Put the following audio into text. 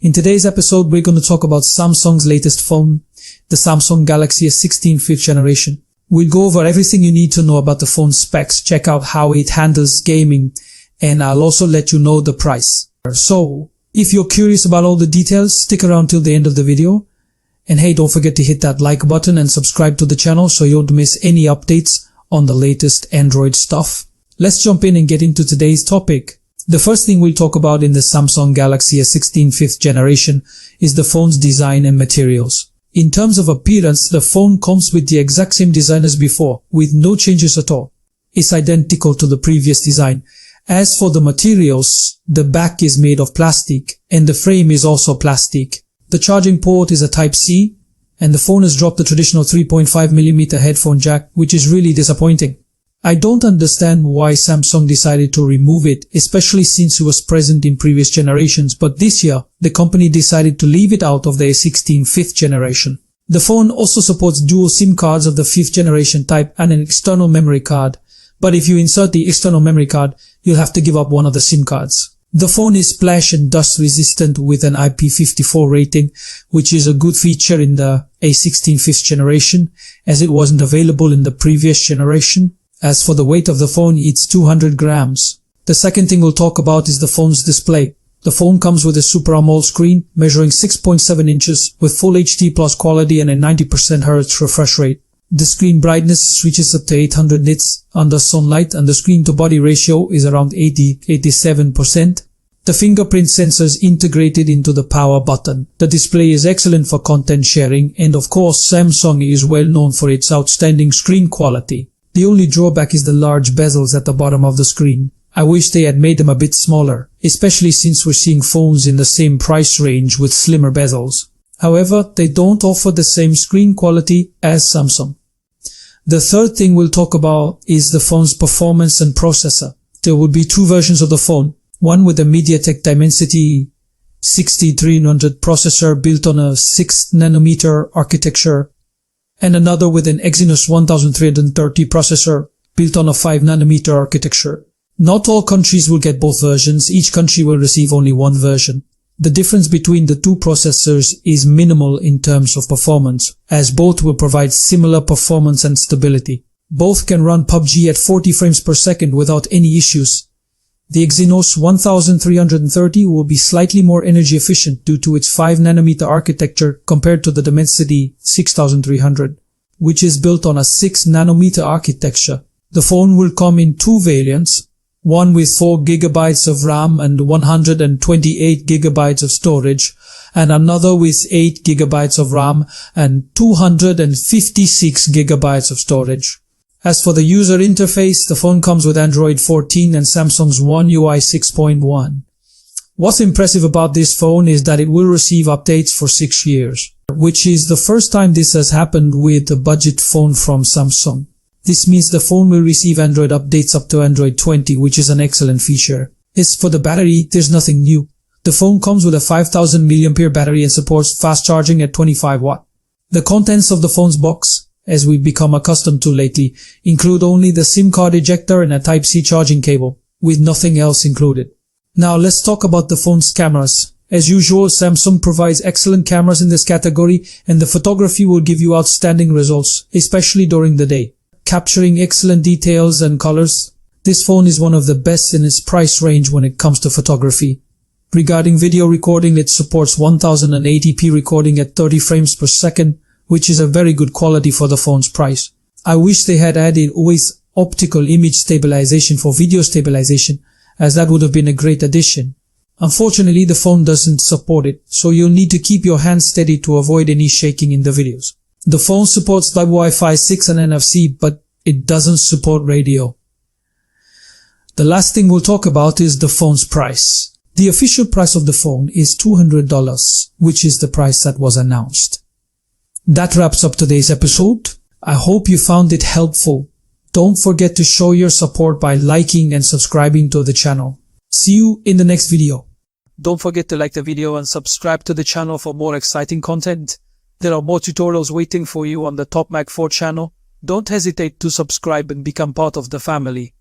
In today's episode, we're going to talk about Samsung's latest phone, the Samsung Galaxy A16 5th generation. We'll go over everything you need to know about the phone's specs, check out how it handles gaming, and I'll also let you know the price. So, if you're curious about all the details, stick around till the end of the video. And hey, don't forget to hit that like button and subscribe to the channel so you don't miss any updates on the latest Android stuff. Let's jump in and get into today's topic. The first thing we'll talk about in the Samsung Galaxy A16 5th generation is the phone's design and materials. In terms of appearance, the phone comes with the exact same design as before, with no changes at all. It's identical to the previous design. As for the materials, the back is made of plastic and the frame is also plastic. The charging port is a Type-C and the phone has dropped the traditional 3.5mm headphone jack, which is really disappointing. I don't understand why Samsung decided to remove it, especially since it was present in previous generations, but this year, the company decided to leave it out of the A16 5th generation. The phone also supports dual SIM cards of the 5th generation type and an external memory card, but if you insert the external memory card, you'll have to give up one of the SIM cards. The phone is splash and dust resistant with an IP54 rating, which is a good feature in the A16 5th generation, as it wasn't available in the previous generation. As for the weight of the phone, it's 200 grams. The second thing we'll talk about is the phone's display. The phone comes with a Super AMOLED screen measuring 6.7 inches with Full HD Plus quality and a 90% Hz refresh rate. The screen brightness reaches up to 800 nits under sunlight and the screen-to-body ratio is around 87%. The fingerprint sensor is integrated into the power button. The display is excellent for content sharing and of course Samsung is well known for its outstanding screen quality. The only drawback is the large bezels at the bottom of the screen. I wish they had made them a bit smaller, especially since we're seeing phones in the same price range with slimmer bezels. However, they don't offer the same screen quality as Samsung. The third thing we'll talk about is the phone's performance and processor. There will be two versions of the phone, one with a MediaTek Dimensity 6300 processor built on a 6nm architecture, and another with an Exynos 1330 processor built on a 5nm architecture. Not all countries will get both versions, each country will receive only one version. The difference between the two processors is minimal in terms of performance, as both will provide similar performance and stability. Both can run PUBG at 40 frames per second without any issues. The Exynos 1330 will be slightly more energy efficient due to its 5nm architecture compared to the Dimensity 6300, which is built on a 6nm architecture. The phone will come in two variants, one with 4GB of RAM and 128GB of storage, and another with 8GB of RAM and 256GB of storage. As for the user interface, the phone comes with Android 14 and Samsung's One UI 6.1. What's impressive about this phone is that it will receive updates for 6 years, which is the first time this has happened with a budget phone from Samsung. This means the phone will receive Android updates up to Android 20, which is an excellent feature. As for the battery, there's nothing new. The phone comes with a 5000 mAh battery and supports fast charging at 25 watt. The contents of the phone's box, as we've become accustomed to lately, include only the SIM card ejector and a Type-C charging cable, with nothing else included. Now let's talk about the phone's cameras. As usual, Samsung provides excellent cameras in this category, and the photography will give you outstanding results, especially during the day, capturing excellent details and colors. This phone is one of the best in its price range when it comes to photography. Regarding video recording, it supports 1080p recording at 30 frames per second, which is a very good quality for the phone's price. I wish they had added always optical image stabilization for video stabilization, as that would have been a great addition. Unfortunately, the phone doesn't support it, so you'll need to keep your hands steady to avoid any shaking in the videos. The phone supports Wi-Fi 6 and NFC, but it doesn't support radio. The last thing we'll talk about is the phone's price. The official price of the phone is $200, which is the price that was announced. That wraps up today's episode. I hope you found it helpful. Don't forget to show your support by liking and subscribing to the channel. See you in the next video. Don't forget to like the video and subscribe to the channel for more exciting content. There are more tutorials waiting for you on the Top Mag 4 channel. Don't hesitate to subscribe and become part of the family.